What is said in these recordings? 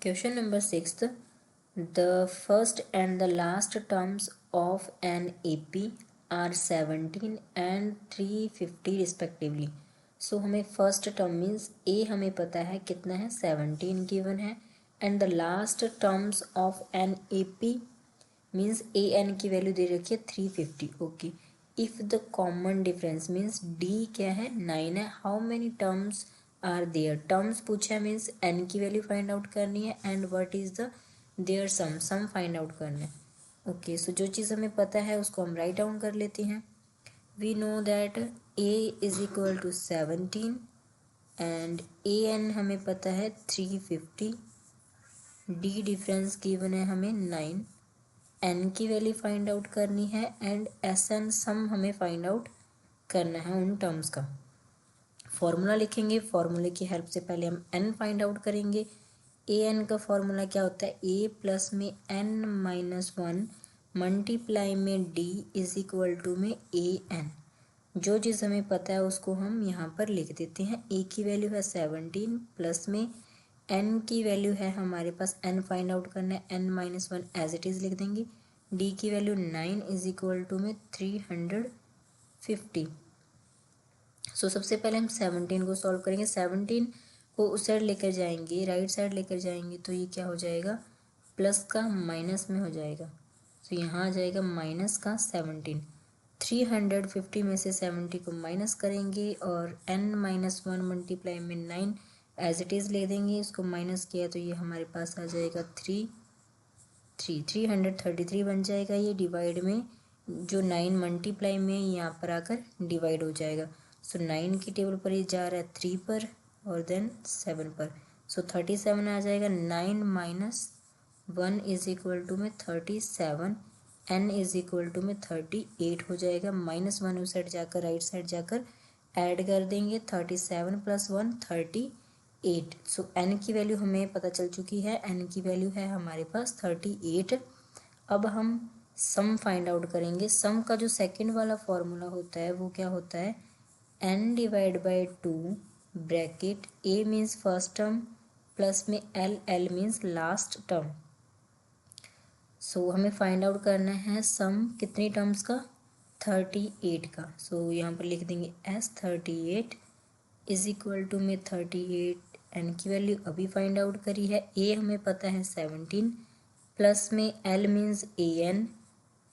Question number 6. The first and the last terms of an AP are 17 and 350 respectively. So हमें first term means a हमें पता है कितना है 17 given है and the last terms of an AP means a n की value दे रखी है 350. Okay, if the common difference means d क्या है 9 है. How many terms are there, terms पूछा है मीन्स एन की वैल्यू फाइंड आउट करनी है and what is the their sum find out करना है. ओके, सो जो चीज़ हमें पता है उसको हम राइट डाउन कर लेते हैं. We know that a is equal to 17 and a n हमें पता है 350. डी डिफरेंस गिवन है हमें 9. एन की वैल्यू फाइंड आउट करनी है एंड एस एन सम हमें फाइंड आउट करना है उन टर्म्स का. फॉर्मूला लिखेंगे, फॉर्मूले की हेल्प से पहले हम एन फाइंड आउट करेंगे. ए एन का फॉर्मूला क्या होता है, ए प्लस में एन माइनस 1 मल्टीप्लाई में डी इज इक्वल टू में ए एन. जो चीज़ हमें पता है उसको हम यहाँ पर लिख देते हैं. ए की वैल्यू है 17 प्लस में एन की वैल्यू है हमारे पास एन फाइंड आउट करना है n minus 1 as it is लिख देंगे. डी की वैल्यू 9 इज इक्वल टू में 350. सो सबसे पहले हम 17 को सॉल्व करेंगे. 17 को उस साइड लेकर जाएंगे, राइट साइड लेकर जाएंगे तो ये क्या हो जाएगा, प्लस का माइनस में हो जाएगा. तो यहाँ आ जाएगा माइनस का 17. 350 में से 70 को माइनस करेंगे और n माइनस 1 मल्टीप्लाई में 9 एज इट इज़ ले देंगे. इसको माइनस किया तो ये हमारे पास आ जाएगा 333 बन जाएगा. ये डिवाइड में जो 9 मल्टीप्लाई में यहाँ पर आकर डिवाइड हो जाएगा. सो 9 की टेबल पर ये जा रहा है 3 पर और देन 7 पर. सो 37 आ जाएगा. 9 माइनस 1 इज इक्वल टू में 37. n इज इक्वल टू में 38 हो जाएगा. माइनस 1 उस साइड जाकर राइट साइड जाकर ऐड कर देंगे. 37 प्लस 1 38. सो n की वैल्यू हमें पता चल चुकी है. n की वैल्यू है हमारे पास 38. अब हम सम फाइंड आउट करेंगे. सम का जो सेकंड वाला फॉर्मूला होता है वो क्या होता है, n divide by 2 bracket a means first term plus में l मीन्स लास्ट टर्म. सो हमें फाइंड आउट करना है सम कितनी टर्म्स का, 38 का. सो यहाँ पर लिख देंगे s 38 इज इक्वल टू में 38. n की वैल्यू अभी फाइंड आउट करी है. a हमें पता है 17 प्लस में l मीन्स a n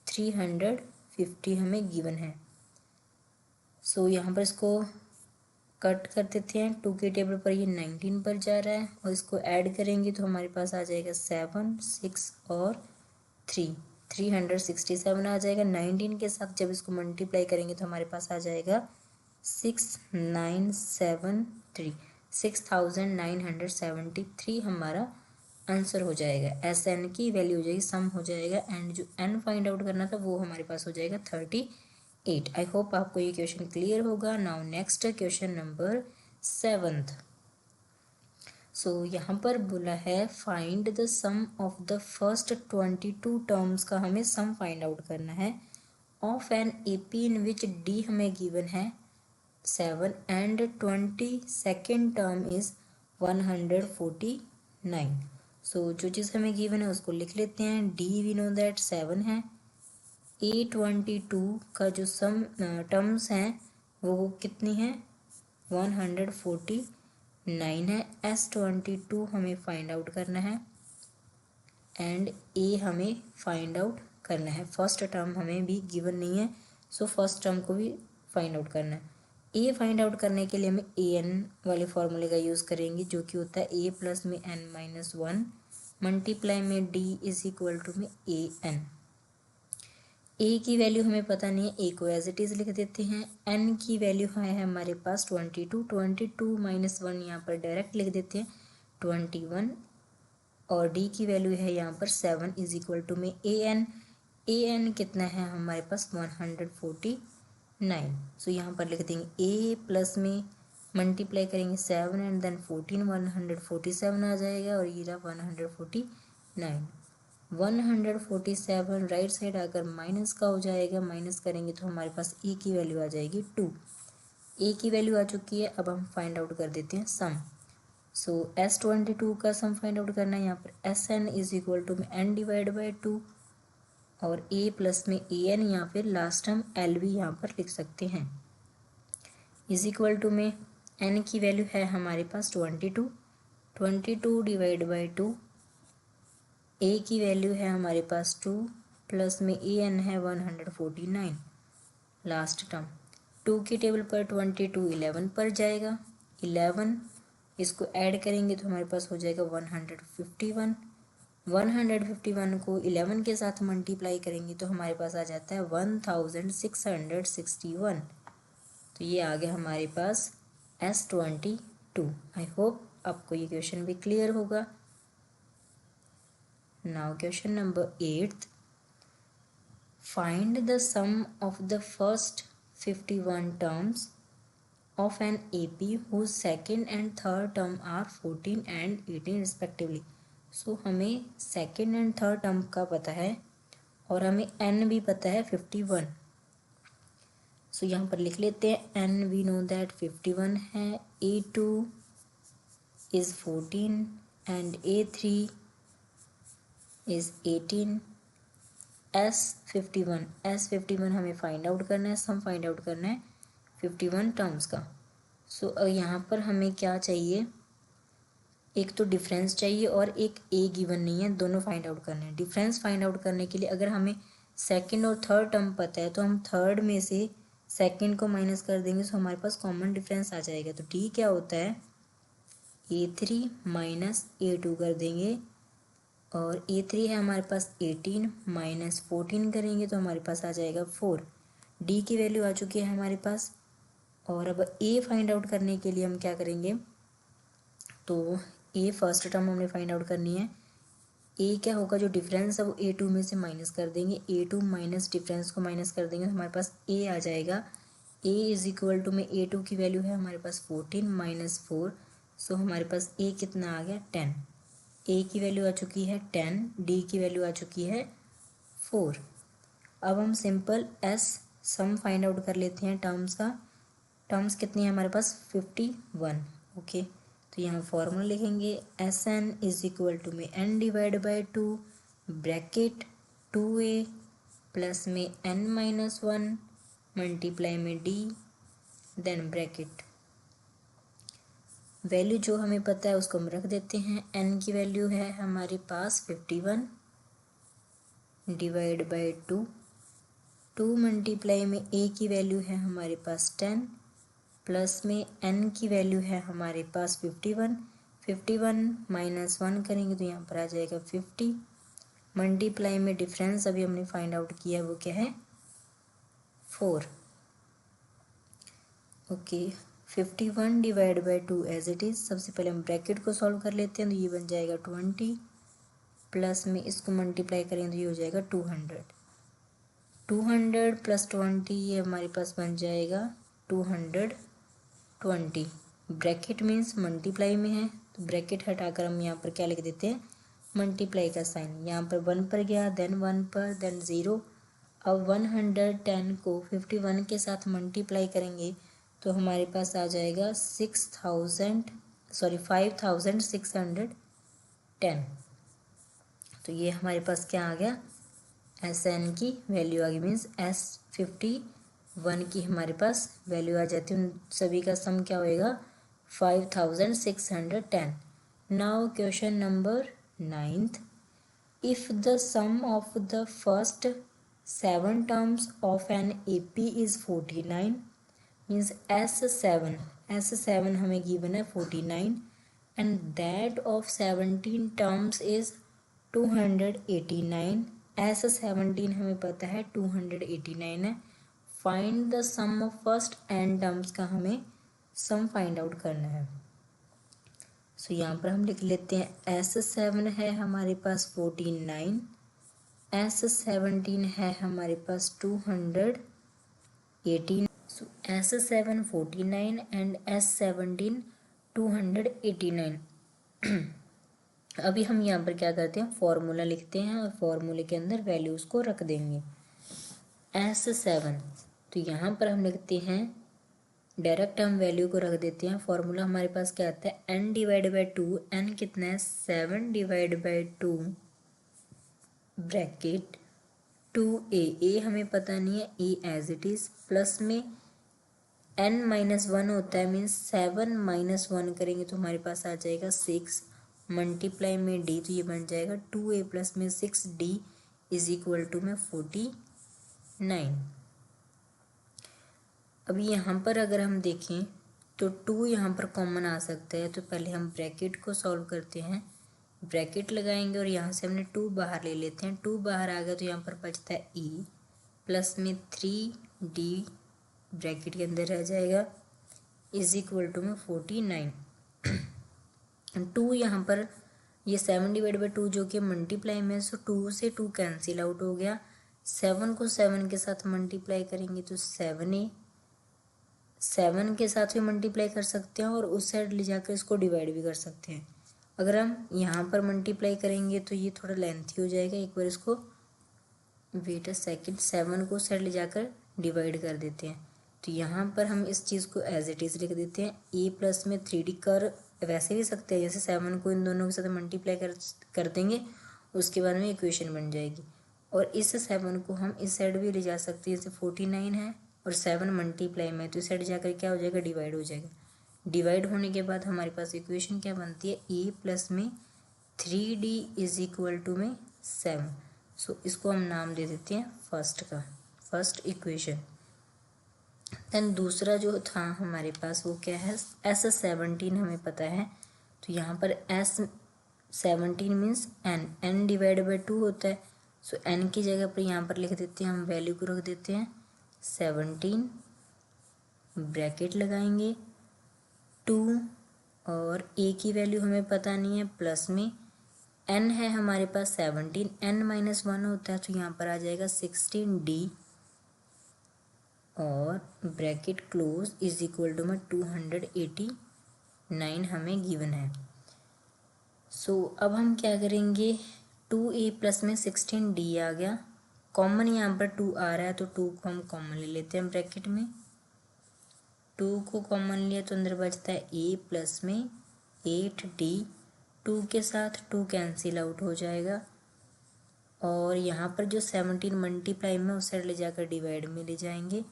350 हमें गिवन है. सो यहाँ पर इसको कट कर देते हैं. 2 के टेबल पर ये 19 पर जा रहा है और इसको ऐड करेंगे तो हमारे पास आ जाएगा 7 6 और 367 आ जाएगा. 19 के साथ जब इसको मल्टीप्लाई करेंगे तो हमारे पास आ जाएगा 6973 6973 हमारा आंसर हो जाएगा. एस एन की वैल्यू हो जाएगी, सम हो जाएगा एंड जो एन फाइंड आउट करना था वो हमारे पास हो जाएगा 38. आई होप आपको ये क्वेश्चन क्लियर होगा. Now next question number 7. So यहाँ पर बोला है find the sum of the first 22 terms का हमें सम फाइंड आउट करना है of an AP in which d हमें गिवन है 7 एंड 22nd टर्म इज 149. सो जो चीज़ हमें गिवन है उसको लिख लेते हैं. डी वी नो दैट 7 है. A22 का जो सम टर्म्स हैं वो कितनी है 149 है. S22 हमें फाइंड आउट करना है एंड A हमें फाइंड आउट करना है. फर्स्ट टर्म हमें भी गिवन नहीं है सो फर्स्ट टर्म को भी फाइंड आउट करना है. A फाइंड आउट करने के लिए हमें AN वाले फॉर्मूले का यूज़ करेंगे जो कि होता है A प्लस में n माइनस 1 मल्टीप्लाई में D इज इक्वल टू में AN. A की वैल्यू हमें पता नहीं है, A को एज इट इज़ लिख देते हैं. N की वैल्यू है हमारे पास 22 माइनस 1 यहाँ पर डायरेक्ट लिख देते हैं 21 और D की वैल्यू है यहाँ पर 7 इज इक्वल टू में AN कितना है हमारे पास 149. सो यहाँ पर लिख देंगे A प्लस में मल्टीप्लाई करेंगे 7 एंड देन 14 147 आ जाएगा और ये रहा 149. 147 राइट साइड आकर माइनस का हो जाएगा. माइनस करेंगे तो हमारे पास A की वैल्यू आ जाएगी 2. A की वैल्यू आ चुकी है. अब हम फाइंड आउट कर देते हैं सम. सो S22 का सम फाइंड आउट करना है। यहाँ पर SN इज इक्वल टू में N डिवाइड बाई 2 और A प्लस में AN या फिर लास्ट टर्म L भी यहाँ पर लिख सकते हैं। इज इक्वल टू में N की वैल्यू है हमारे पास 22 डिवाइड बाई 2, A की वैल्यू है हमारे पास 2 प्लस में AN है 149 लास्ट टर्म। 2 की टेबल पर 22 11 पर जाएगा, 11 इसको ऐड करेंगे तो हमारे पास हो जाएगा 151। 151 को 11 के साथ मल्टीप्लाई करेंगे तो हमारे पास आ जाता है 1661। तो ये आ गया हमारे पास S22। आई होप आपको ये क्वेश्चन भी क्लियर होगा। Now question number 8, find the sum of the first 51 terms of an AP whose second and third term are 14 and 18 respectively। सो हमें सेकेंड एंड थर्ड टर्म का पता है और हमें n भी पता है 51। सो यहाँ पर लिख लेते हैं n, वी नो दैट 51 है, A2 is 14 and A3 is 18। S51 हमें फाइंड आउट करना है, सम फाइंड आउट करना है 51 टर्म्स का। सो यहाँ पर हमें क्या चाहिए, एक तो डिफरेंस चाहिए और एक ए गिवन नहीं है, दोनों फाइंड आउट करने हैं। डिफरेंस फाइंड आउट करने के लिए अगर हमें सेकंड और थर्ड टर्म पता है तो हम थर्ड में से सेकंड को माइनस कर देंगे तो हमारे पास कॉमन डिफरेंस आ जाएगा। तो डी क्या होता है, A3 माइनस A2 कर देंगे और A3 है हमारे पास 18 माइनस 14 करेंगे तो हमारे पास आ जाएगा 4। डी की वैल्यू आ चुकी है हमारे पास। और अब ए फाइंड आउट करने के लिए हम क्या करेंगे, तो ए फर्स्ट टर्म हमने फाइंड आउट करनी है। ए क्या होगा, जो डिफरेंस है वो A2 में से माइनस कर देंगे, A2 माइनस डिफरेंस को माइनस कर देंगे तो हमारे पास ए आ जाएगा। ए इज इक्वल टू में A2 की वैल्यू है हमारे पास 14 माइनस 4, सो हमारे पास ए कितना आ गया 10। ए की वैल्यू आ चुकी है 10, डी की वैल्यू आ चुकी है 4। अब हम सिंपल एस सम फाइंड आउट कर लेते हैं टर्म्स का। टर्म्स कितनी है हमारे पास 51। ओके, तो यहाँ फॉर्मूला लिखेंगे SN इज इक्वल टू में N divide by 2 bracket 2A plus में N माइनस 1 मल्टीप्लाई में D देन ब्रैकेट। वैल्यू जो हमें पता है उसको हम रख देते हैं। N की वैल्यू है हमारे पास 51 डिवाइड बाई 2 मल्टीप्लाई में A की वैल्यू है हमारे पास 10 प्लस में n की वैल्यू है हमारे पास 51 माइनस 1 करेंगे तो यहाँ पर आ जाएगा 50 मल्टीप्लाई में डिफरेंस अभी हमने फाइंड आउट किया वो क्या है 4। Okay, 51 divide by 2 as it is. सबसे पहले हम ब्रैकेट को सॉल्व कर लेते हैं तो ये बन जाएगा 20 प्लस में इसको मल्टीप्लाई करेंगे तो ये हो जाएगा 200 प्लस 20 ये हमारे पास बन जाएगा 220। ब्रैकेट मीन्स मल्टीप्लाई में है तो ब्रैकेट हटाकर हम यहाँ पर क्या लिख देते हैं, मल्टीप्लाई का साइन। यहाँ पर 1 पर गया, देन 1 पर, देन 0। अब 110 को 51 के साथ मल्टीप्लाई करेंगे तो हमारे पास आ जाएगा 5610। तो ये हमारे पास क्या आ गया, SN की वैल्यू आ गई, मीन्स S51 की हमारे पास वैल्यू आ जाती है। उन सभी का सम क्या होएगा 5610। Now question number 9th, if the sum of the first 7 terms of an AP is 49 means S7 हमें गिवन है 49 and that of 17 terms is 289। S17 हमें पता है 289 है। Find the sum of first n terms का हमें sum find out करना है। सो यहाँ पर हम लिख लेते हैं S7 है हमारे पास 49, S17 है हमारे पास 218। सो S7 49 एंड S17 289। अभी हम यहाँ पर क्या करते हैं, फॉर्मूला लिखते हैं और फॉर्मूले के अंदर वैल्यूज़ को रख देंगे। S7, तो यहाँ पर हम लिखते हैं डायरेक्ट हम वैल्यू को रख देते हैं। फॉर्मूला हमारे पास क्या आता है, n डिवाइड बाई 2, n कितना है 7 डिवाइड बाई 2 ब्रैकेट 2a हमें पता नहीं है, a as it is, plus में n माइनस 1 होता है, मीन्स 7 माइनस 1 करेंगे तो हमारे पास आ जाएगा 6, मल्टीप्लाई में d तो ये बन जाएगा 2a प्लस में 6d इज इक्वल टू में 49। अभी यहाँ पर अगर हम देखें तो 2 यहाँ पर कॉमन आ सकता है, तो पहले हम ब्रैकेट को सॉल्व करते हैं। ब्रैकेट लगाएंगे और यहाँ से हमने 2 बाहर ले लेते हैं, 2 बाहर आ गया तो यहाँ पर बचता है e प्लस में 3d ब्रैकेट के अंदर रह जाएगा इज इक्वल टू में 49। 2 यहाँ पर ये 7 डिवाइड बाई 2 जो कि मल्टीप्लाई में, सो 2 से 2 कैंसिल आउट हो गया। 7 को 7 के साथ मल्टीप्लाई करेंगे तो 7a, 7 के साथ भी मल्टीप्लाई कर सकते हैं और उस साइड ले जाकर इसको डिवाइड भी कर सकते हैं। अगर हम यहाँ पर मल्टीप्लाई करेंगे तो ये थोड़ा लेंथी हो जाएगा, एक बार इसको वेट अ सेकेंड, 7 को साइड ले जाकर डिवाइड कर देते हैं। तो यहाँ पर हम इस चीज़ को एज इट इज़ लिख देते हैं, ए प्लस में 3d कर वैसे भी सकते हैं, जैसे 7 को इन दोनों के साथ मल्टीप्लाई कर देंगे, उसके बाद में इक्वेशन बन जाएगी। और इस 7 को हम इस साइड भी ले जा सकते हैं, जैसे 49 है और 7 मल्टीप्लाई में, तो इस साइड जाकर क्या हो जाएगा, डिवाइड हो जाएगा। डिवाइड होने के बाद हमारे पास इक्वेशन क्या बनती है, ए प्लस में 3d इज इक्वल टू में 7। सो इसको हम नाम दे देते हैं फर्स्ट इक्वेशन। देन दूसरा जो था हमारे पास वो क्या है, S17 हमें पता है, तो यहाँ पर S17 means n divide by 2 होता है। सो n की जगह पर यहाँ पर लिख देते हैं, हम वैल्यू को रख देते हैं 17, ब्रैकेट लगाएंगे 2 और a की वैल्यू हमें पता नहीं है, प्लस में n है हमारे पास 17, n माइनस 1 होता है, तो यहाँ पर आ जाएगा 16d और bracket close is equal to में 289 हमें गिवन है। सो अब हम क्या करेंगे, 2a प्लस में 16d आ गया, कॉमन यहाँ पर 2 आ रहा है तो 2 को हम कॉमन ले लेते हैं ब्रैकेट में। 2 को कॉमन लिया तो अंदर बचता है a प्लस में 8d, 2 के साथ 2 कैंसिल आउट हो जाएगा और यहाँ पर जो 17 मल्टीप्लाई में उस साइड ले जाकर डिवाइड में ले जाएंगे,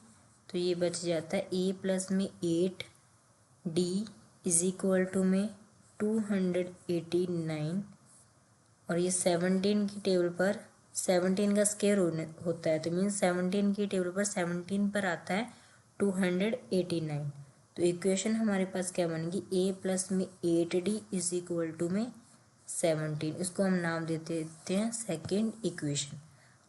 तो ये बच जाता है a प्लस में 8d इज इक्वल टू में 289 और ये 17 की टेबल पर 17 का स्क्वायर होता है, तो मीन्स 17 की टेबल पर 17 पर आता है 289। तो इक्वेशन हमारे पास क्या बनेगी, a प्लस में 8d इज इक्वल टू में 17, इसको हम नाम दे देते हैं सेकेंड इक्वेशन।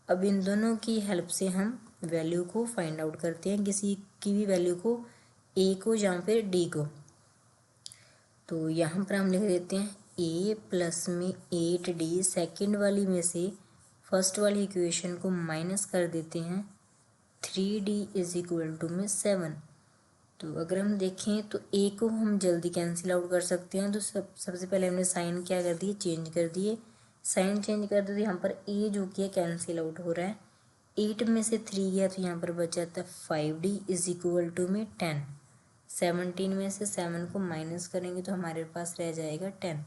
अब इन दोनों की हेल्प से हम वैल्यू को फाइंड आउट करते हैं, किसी की भी वैल्यू को, a को या फिर d को। तो यहाँ पर हम लिख देते हैं a प्लस में 8d, सेकेंड वाली में से फर्स्ट वाली इक्वेशन को माइनस कर देते हैं, 3d इज इक्वल टू में 7। तो अगर हम देखें तो a को हम जल्दी कैंसिल आउट कर सकते हैं, तो सबसे पहले हमने साइन क्या कर दिए, चेंज कर दिए, साइन चेंज कर दिए, यहाँ पर a जो कि है कैंसिल आउट हो रहा है, 8 में से 3 गया तो यहाँ पर बचा था 5d इज इक्वल टू में 10। 17 में से 7 को माइनस करेंगे तो हमारे पास रह जाएगा 10।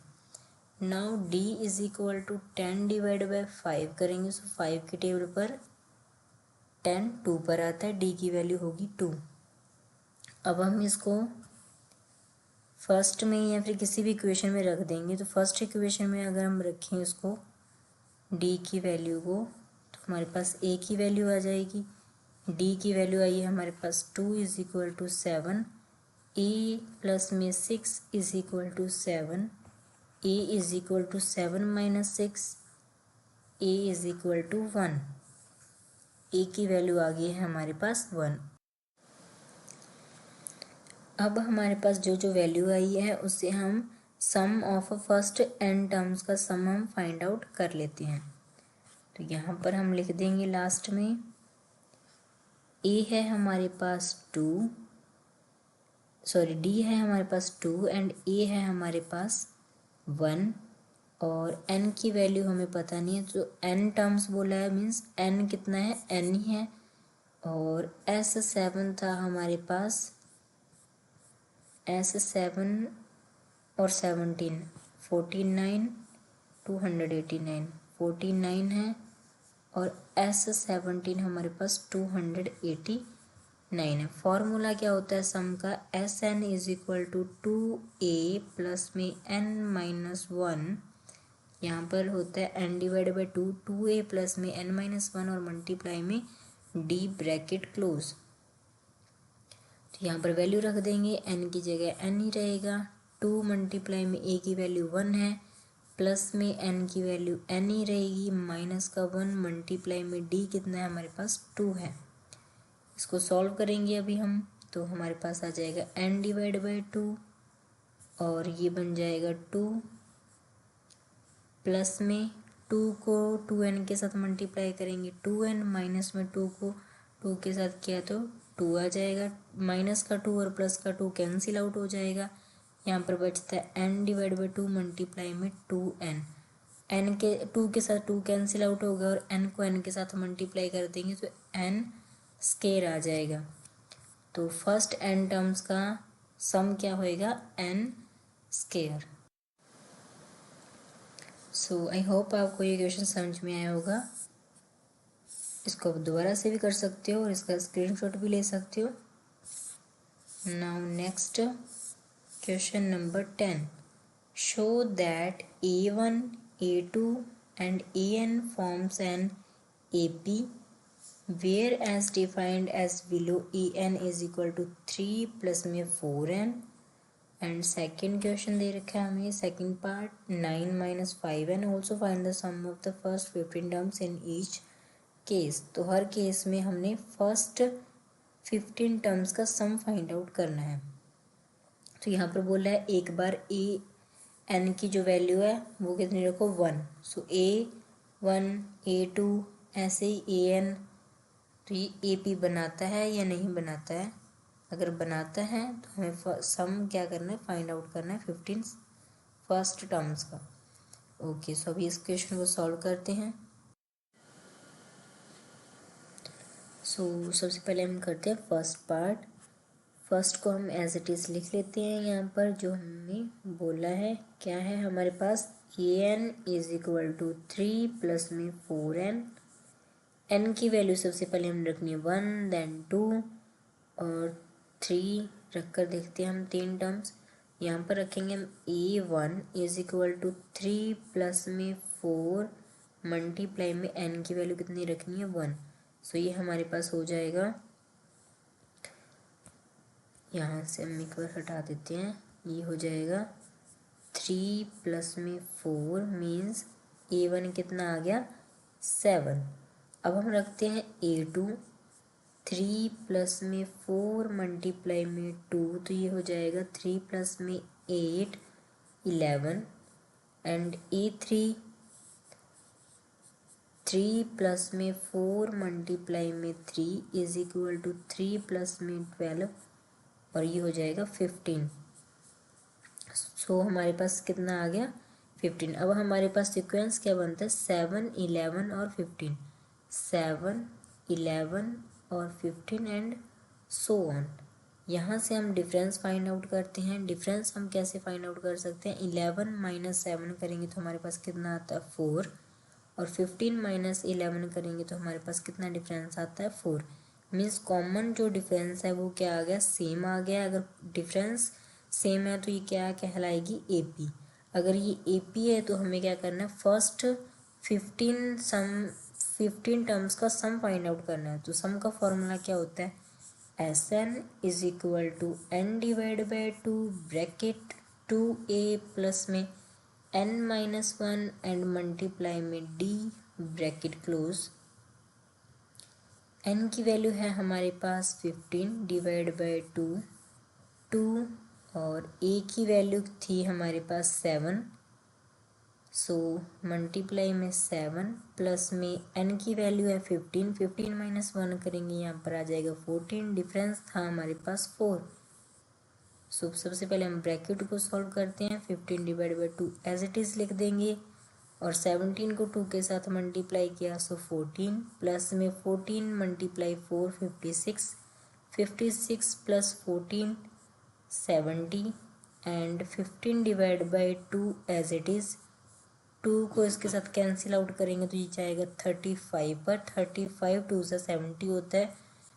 Now d is equal to 10 divide by 5 करेंगे, सो 5 की टेबल पर 10 2 पर आता है, d की वैल्यू होगी 2। अब हम इसको फर्स्ट में या फिर किसी भी इक्वेशन में रख देंगे, तो फर्स्ट इक्वेशन में अगर हम रखें इसको d की वैल्यू को, तो हमारे पास a की वैल्यू आ जाएगी, d की वैल्यू आई है हमारे पास 2 is equal to 7, a plus में 6 is equal to 7, a is equal to 7 minus 6, a is equal to 1, a की वैल्यू आ गई है हमारे पास 1। अब हमारे पास जो जो वैल्यू आई है उससे हम सम ऑफ फर्स्ट n टर्म्स का सम हम फाइंड आउट कर लेते हैं। तो यहाँ पर हम लिख देंगे लास्ट में, a है हमारे पास 2, सॉरी d है हमारे पास 2 एंड a है हमारे पास 1 और n की वैल्यू हमें पता नहीं है, तो n टर्म्स बोला है, मीन्स n कितना है, n ही है। और S7 था हमारे पास एस 7 और 17 49 289 49 है और एस 17 हमारे पास 289 है। फॉर्मूला क्या होता है सम का, S n is equal to 2a plus में n-1, यहाँ पर होता है n divide by 2, 2a plus में n-1 और मल्टीप्लाई में d ब्रैकेट क्लोज। तो यहाँ पर वैल्यू रख देंगे, n की जगह n ही रहेगा, 2 मल्टीप्लाई में a की वैल्यू 1 है, प्लस में n की वैल्यू n ही रहेगी, माइनस का 1 मल्टीप्लाई में d कितना है हमारे पास 2 है। इसको सॉल्व करेंगे अभी हम, तो हमारे पास आ जाएगा n डिवाइड बाई 2 और ये बन जाएगा 2 प्लस में 2 को 2n के साथ मल्टीप्लाई करेंगे 2n, माइनस में 2 को 2 के साथ किया तो 2 आ जाएगा, माइनस का 2 और प्लस का 2 कैंसिल आउट हो जाएगा। यहाँ पर बचता है n डिवाइड बाई 2 मल्टीप्लाई में 2n, n के 2 के साथ 2 कैंसिल आउट होगा और n को n के साथ मल्टीप्लाई कर देंगे तो n स्केयर आ जाएगा। तो फर्स्ट n टर्म्स का सम क्या होएगा, n स्केयर। सो आई होप आपको ये क्वेश्चन समझ में आया होगा। इसको आप दोबारा से भी कर सकते हो और इसका स्क्रीनशॉट भी ले सकते हो। Now next question number 10, show that a1 a2 and an forms an AP where as defined as below en is equal to 3 plus में 4n। एंड सेकेंड क्वेश्चन दे रखा है हमें, second part 9 minus 5n, also find the sum of the first 15 terms in each case. तो हर case में हमने first 15 terms का सम फाइंड आउट करना है। तो यहाँ पर बोला है एक बार ए एन की जो वैल्यू है वो कितनी रखो 1, सो a1 a2 ऐसे ही an। तो ये ए पी बनाता है या नहीं बनाता है, अगर बनाता है तो हमें सम क्या करना है, फाइंड आउट करना है 15 फर्स्ट टर्म्स का। ओके, सो अभी इस क्वेश्चन को सॉल्व करते हैं। सो सबसे पहले हम करते हैं फर्स्ट पार्ट। फर्स्ट को हम एज इट इज़ लिख लेते हैं। यहाँ पर जो हमने बोला है क्या है हमारे पास, A N is equal to 3 plus में 4n। n की वैल्यू सबसे पहले हम रखनी है 1, देन 2 और 3 रख कर देखते हैं हम 3 टर्म्स। यहाँ पर रखेंगे हम a1 is equal to 3 plus में 4 मल्टीप्लाई में n की वैल्यू कितनी रखनी है 1। सो ये हमारे पास हो जाएगा, यहाँ से हम एक बार हटा देते हैं, ये हो जाएगा 3 प्लस में 4 मीन्स a1 कितना आ गया 7। अब हम रखते हैं a2, 3 प्लस में 4 मल्टीप्लाई में 2, तो ये हो जाएगा 3 प्लस में 8 11। एंड a3, 3 प्लस में 4 मल्टीप्लाई में 3 इज इक्वल टू 3 प्लस में 12 और ये हो जाएगा 15। सो हमारे पास कितना आ गया 15। अब हमारे पास सीक्वेंस क्या बनता है, 7 11 और 15, 7 11 और 15 एंड सो ऑन। यहाँ से हम डिफरेंस फाइंड आउट करते हैं। डिफरेंस हम कैसे फाइंड आउट कर सकते हैं, 11 माइनस 7 करेंगे तो हमारे पास कितना आता है 4 और 15 माइनस 11 करेंगे तो हमारे पास कितना डिफरेंस आता है 4। मीन्स कॉमन जो डिफरेंस है वो क्या आ गया, सेम आ गया। अगर डिफरेंस सेम है तो ये क्या कहलाएगी ए पी। अगर ये ए पी है तो हमें क्या करना है, फर्स्ट 15 टर्म्स का सम फाइंड आउट करना है। तो सम का फॉर्मूला क्या होता है, S n is equal to n divide by 2 bracket 2a plus में n-1 एंड मल्टीप्लाई में d ब्रैकेट क्लोज। n की वैल्यू है हमारे पास 15 डिवाइड बाई 2 और a की वैल्यू थी हमारे पास 7, सो मल्टीप्लाई में 7 प्लस में n की वैल्यू है 15, 15 माइनस 1 करेंगे यहाँ पर आ जाएगा 14। डिफरेंस था हमारे पास 4। सो सबसे पहले हम ब्रैकेट को सॉल्व करते हैं, 15 divide by 2 as it is लिख देंगे और 17 को 2 के साथ मल्टीप्लाई किया सो 14 प्लस में 14 multiply 4 56, 56 plus 14 70 and 15 divide by 2 as it is. 2 को इसके साथ कैंसिल आउट करेंगे तो ये जाएगा 35 पर। 35 2 से 70 होता है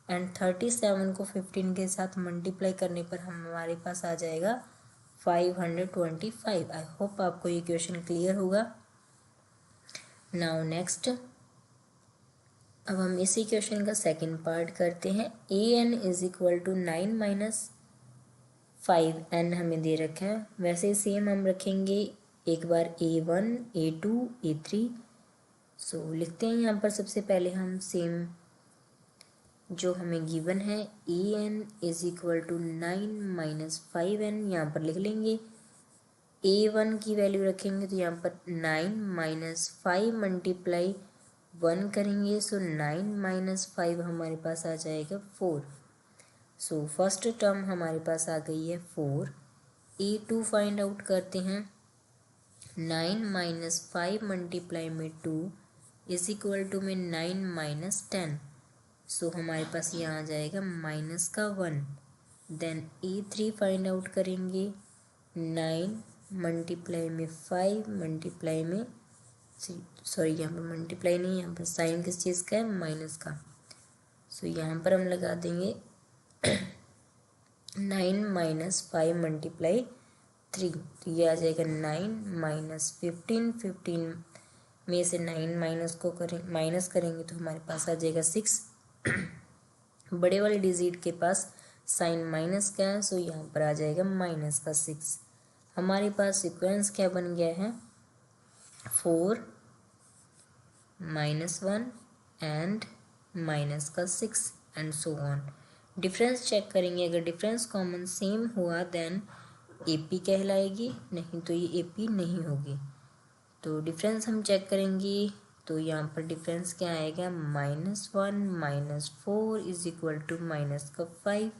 एंड 37 को 15 के साथ मल्टीप्लाई करने पर हमारे पास आ जाएगा 525। आई होप आपको ये क्वेश्चन क्लियर होगा। नाउ नेक्स्ट, अब हम इसी क्वेश्चन का सेकंड पार्ट करते हैं। an is equal to 9 minus 5n हमें दे रखा है। वैसे ही सेम हम रखेंगे एक बार a1 a2 a3। सो लिखते हैं यहाँ पर सबसे पहले हम सेम जो हमें गिवन है an is equal to 9 minus 5n यहाँ पर लिख लेंगे। a1 की वैल्यू रखेंगे तो यहाँ पर 9 माइनस 5 मल्टीप्लाई 1 करेंगे, सो 9 माइनस 5 हमारे पास आ जाएगा 4। सो फर्स्ट टर्म हमारे पास आ गई है 4। a2 फाइंड आउट करते हैं। 9 माइनस 5 मल्टीप्लाई में 2 इज इक्वल टू में 9 माइनस 10। सो हमारे पास यहाँ आ जाएगा माइनस का 1। देन a3 फाइंड आउट करेंगे। 9 मल्टीप्लाई में 5 मल्टीप्लाई में सॉरी यहाँ पर मल्टीप्लाई नहीं, यहाँ पर साइन किस चीज़ का है, माइनस का। सो यहाँ पर हम लगा देंगे 9 माइनस 5 मल्टीप्लाई 3, तो ये आ जाएगा 9 माइनस 15। 15 में से 9 माइनस करेंगे तो हमारे पास आ जाएगा 6। बड़े वाले डिजिट के पास साइन माइनस का है, सो यहाँ पर आ जाएगा माइनस का 6। हमारे पास सीक्वेंस क्या बन गया है, 4 -1 एंड माइनस का 6 and so on. Difference check करेंगे, अगर डिफरेंस कॉमन सेम हुआ देन AP कहलाएगी, नहीं तो ये AP नहीं होगी। तो डिफरेंस हम चेक करेंगे तो यहाँ पर डिफरेंस क्या आएगा, -1 -4 इज इक्वल टू माइनस का 5।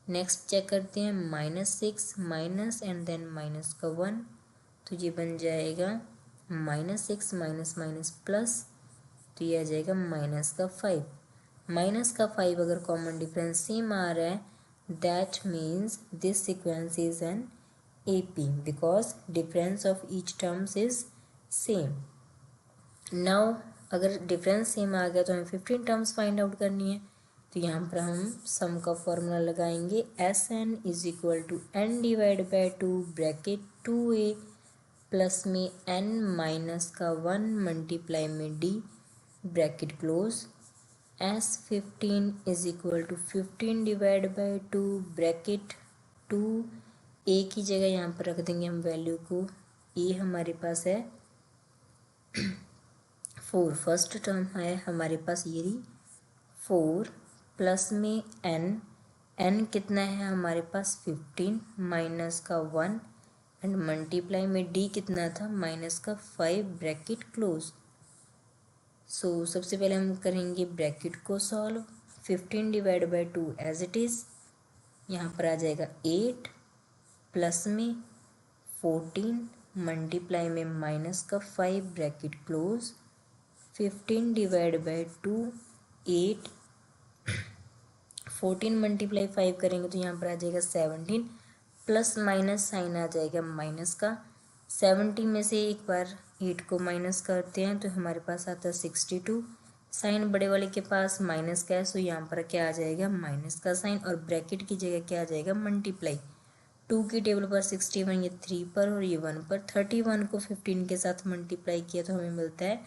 नेक्स्ट चेक करते हैं -6 माइनस एंड देन माइनस का 1, तो ये बन जाएगा -6 माइनस माइनस प्लस, तो ये आ जाएगा माइनस का 5। माइनस का 5 अगर कॉमन डिफरेंस सेम आ रहा है that means this sequence is an AP because difference of each terms is same. Now अगर डिफरेंस सेम आ गया तो हमें 15 टर्म्स फाइंड आउट करनी है, तो यहाँ पर हम सम का फॉर्मूला लगाएंगे। SN is equal to n divide by 2 bracket 2a plus में n माइनस का 1 मल्टीप्लाई में d bracket close. S15 is equal to 15 divide by 2 bracket 2 a की जगह यहाँ पर रख देंगे हम वैल्यू को। a हमारे पास है 4, फर्स्ट टर्म है हमारे पास ये 4 प्लस में n कितना है हमारे पास 15 माइनस का 1 एंड मल्टीप्लाई में d कितना था माइनस का 5 ब्रैकेट क्लोज। सो सबसे पहले हम करेंगे ब्रैकेट को solve. 15 divide by 2 as it is, यहाँ पर आ जाएगा 8 प्लस में 14 मल्टीप्लाई में माइनस का 5 bracket close. 15 divide by 2 8, 14 multiply 5 करेंगे तो यहाँ पर आ जाएगा 17 प्लस माइनस साइन आ जाएगा माइनस का। 70 में से एक बार 8 को माइनस करते हैं तो हमारे पास आता है 62। साइन बड़े वाले के पास माइनस का है, सो यहाँ पर क्या आ जाएगा माइनस का साइन, और ब्रैकेट की जगह क्या आ जाएगा मल्टीप्लाई। 2 की टेबल पर 61, ये 3 पर और ये 1 पर। 31 को 15 के साथ मल्टीप्लाई किया तो हमें मिलता है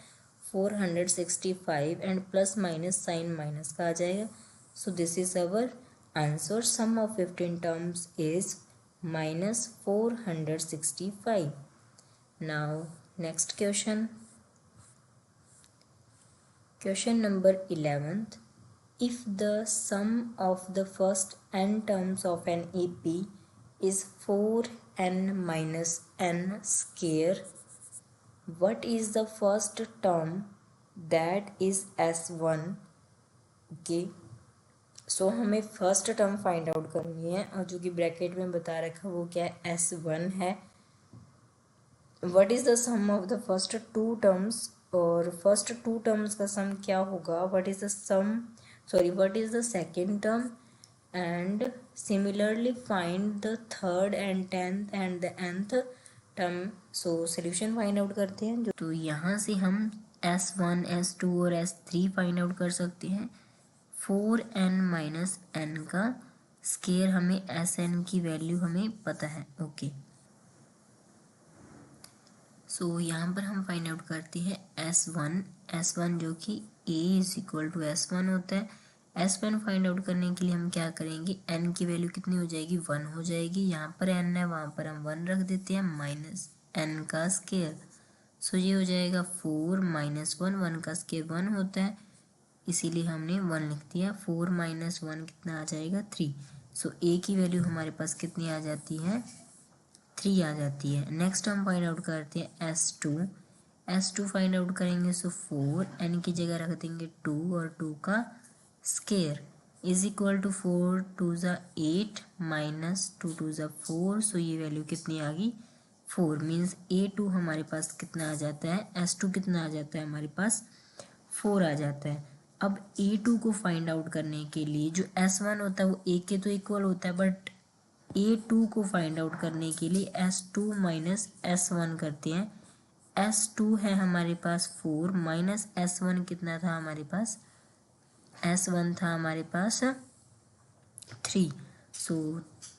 465 and plus minus sign minus का आ जाएगा। So this is our answer. Sum of 15 terms is -465. Now next question. Question number 11th. If the sum of the first n terms of an AP is 4n minus n square, what is the first term that is S1? Okay. सो हमें first term find out करनी है और जो कि bracket में बता रखा वो क्या है S1 है। What is the sum of the first 2 terms, और फर्स्ट 2 टर्म्स का सम क्या होगा, what is the second term and similarly find the third and 10th and the nth term. so solution find out करते हैं। तो यहाँ से हम S1 S2 और S3 फाइंड आउट कर सकते हैं। 4n माइनस n का स्केयर हमें Sn की वैल्यू हमें पता है। ओके, सो यहाँ पर हम फाइंड आउट करते हैं S1 जो कि a is equal to S1 होता है। S1 फाइंड आउट करने के लिए हम क्या करेंगे, n की वैल्यू कितनी हो जाएगी, 1 हो जाएगी। यहाँ पर n है, वहाँ पर हम 1 रख देते हैं, माइनस n का स्केयर। सो ये हो जाएगा 4 माइनस 1, 1 का स्केयर 1 होता है, इसीलिए हमने 1 लिख दिया। 4 माइनस 1 कितना आ जाएगा, 3। सो a की वैल्यू हमारे पास कितनी आ जाती है, 3 आ जाती है। नेक्स्ट हम फाइंड आउट करते हैं S2 फाइंड आउट करेंगे। सो 4 n की जगह रख देंगे 2 और 2 का स्केयर इज इक्वल टू 4 2 ज़ा 8 माइनस 2 2 ज़ा 4। सो ये वैल्यू कितनी आ गई, 4। मीन्स A2 हमारे पास कितना आ जाता है, S2 कितना आ जाता है हमारे पास, 4 आ जाता है। अब A2 को फाइंड आउट करने के लिए जो S1 होता है वो A के तो इक्वल होता है, बट A2 को फाइंड आउट करने के लिए S2 माइनस S1 करते हैं। S2 है हमारे पास 4 माइनस S1 कितना था हमारे पास, S1 था हमारे पास 3। सो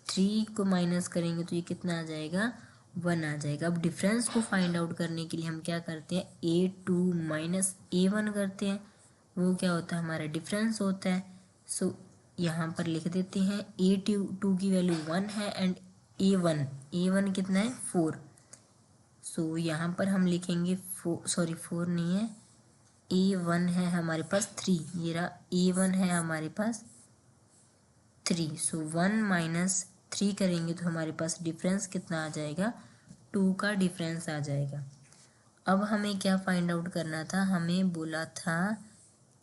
3 को माइनस करेंगे तो ये कितना आ जाएगा, 1 आ जाएगा। अब डिफरेंस को फाइंड आउट करने के लिए हम क्या करते हैं, A2 माइनस A1 करते हैं। वो क्या होता है, हमारा डिफरेंस होता है। सो यहाँ पर लिख देते हैं A2 की वैल्यू 1 है एंड A1 कितना है, 4। सो यहाँ पर हम लिखेंगे 4 नहीं है, A1 है हमारे पास 3। ये रहा A1 है हमारे पास 3। सो 1 माइनस 3 करेंगे तो हमारे पास डिफरेंस कितना आ जाएगा, 2 का डिफरेंस आ जाएगा। अब हमें क्या फाइंड आउट करना था, हमें बोला था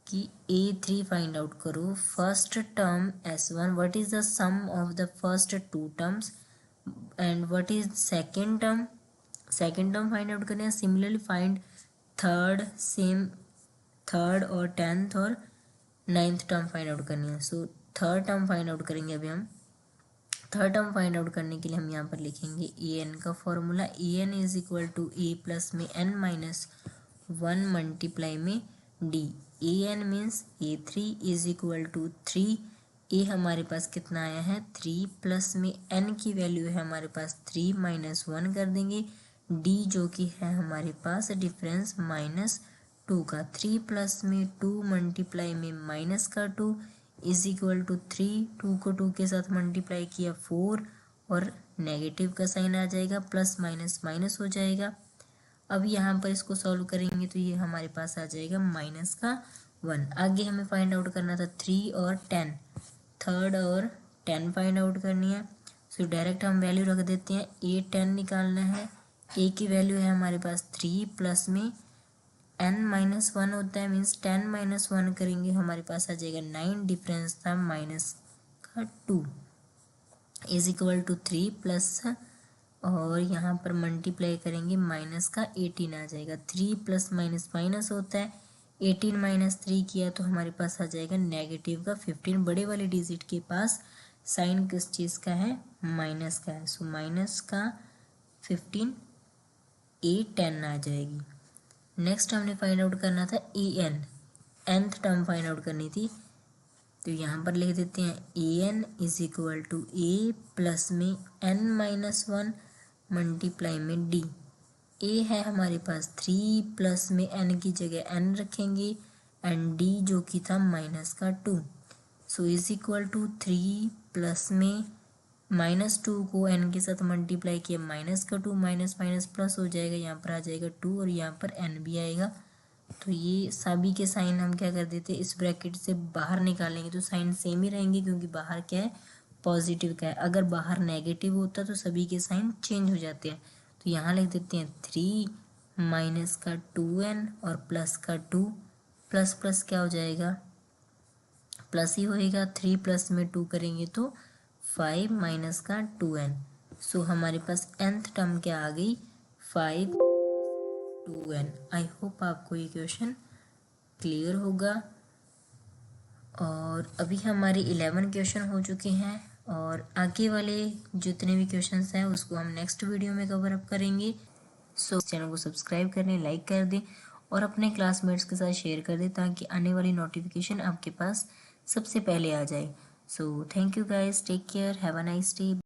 कि A3 फाइंड आउट करो। First term S1, what is the sum of the first 2 terms and what is second term find out करना है। सिमिलरली फाइंड थर्ड और 10th और 9th टर्म फाइंड आउट करनी है। So third term find out करेंगे अभी हम। Third term find out करने के लिए हम यहाँ पर लिखेंगे an का formula, an is equal to a plus में n माइनस 1 मल्टीप्लाई में d। an means A3 is equal to 3। a हमारे पास कितना आया है, 3 प्लस में n की वैल्यू है हमारे पास 3 माइनस 1 कर देंगे। d जो कि है हमारे पास डिफरेंस माइनस 2 का, 3 प्लस में 2 मल्टीप्लाई में माइनस का 2 इज इक्वल टू 3। 2 को 2 के साथ मल्टीप्लाई किया 4 और नेगेटिव का साइन आ जाएगा, प्लस माइनस माइनस हो जाएगा। अब यहाँ पर इसको सॉल्व करेंगे तो ये हमारे पास आ जाएगा माइनस का 1। आगे हमें फाइंड आउट करना था 3 और 10, थर्ड और 10 फाइंड आउट करनी है। सो डायरेक्ट हम वैल्यू रख देते हैं, A10 निकालना है। a की वैल्यू है हमारे पास 3 प्लस में n माइनस 1 होता है, मीन्स 10 माइनस 1 करेंगे हमारे पास आ जाएगा 9। डिफरेंस था माइनस का 2 इज इक्वल टू 3 प्लस, और यहाँ पर मल्टीप्लाई करेंगे माइनस का 18 आ जाएगा। 3 प्लस माइनस माइनस होता है, 18 माइनस 3 किया तो हमारे पास आ जाएगा नेगेटिव का 15। बड़े वाले डिजिट के पास साइन किस चीज़ का है, माइनस का है। सो माइनस का 15 A10 आ जाएगी। नेक्स्ट हमने फाइंड आउट करना था an, nth term find out करनी थी। तो यहाँ पर लिख देते हैं an is equal to a plus में n माइनस 1 मल्टीप्लाई में d। a है हमारे पास 3 प्लस में n की जगह n रखेंगे एंड d जो कि था माइनस का 2। So is equal to 3 plus में माइनस 2 को n के साथ मल्टीप्लाई किया, माइनस का 2, माइनस माइनस प्लस हो जाएगा, यहाँ पर आ जाएगा 2 और यहाँ पर n भी आएगा। तो ये सभी के साइन हम क्या कर देते हैं, इस ब्रैकेट से बाहर निकालेंगे तो साइन सेम ही रहेंगे, क्योंकि बाहर क्या है, पॉजिटिव का है। अगर बाहर नेगेटिव होता तो सभी के साइन चेंज हो जाते हैं। तो यहाँ लिख देते हैं 3 माइनस का 2n और प्लस का 2, प्लस प्लस क्या हो जाएगा, प्लस ही होएगा। 3 प्लस में 2 करेंगे तो 5 माइनस का 2n। सो हमारे पास nth टर्म क्या आ गई, 5 2n। आई होप आपको ये क्वेश्चन क्लियर होगा। और अभी हमारे 11 क्वेश्चन हो चुके हैं और आगे वाले जितने भी क्वेश्चंस हैं उसको हम नेक्स्ट वीडियो में कवर अप करेंगे। सो चैनल को सब्सक्राइब कर लें, लाइक कर दें और अपने क्लासमेट्स के साथ शेयर कर दें ताकि आने वाली नोटिफिकेशन आपके पास सबसे पहले आ जाए। So thank you guys, take care, have a nice day.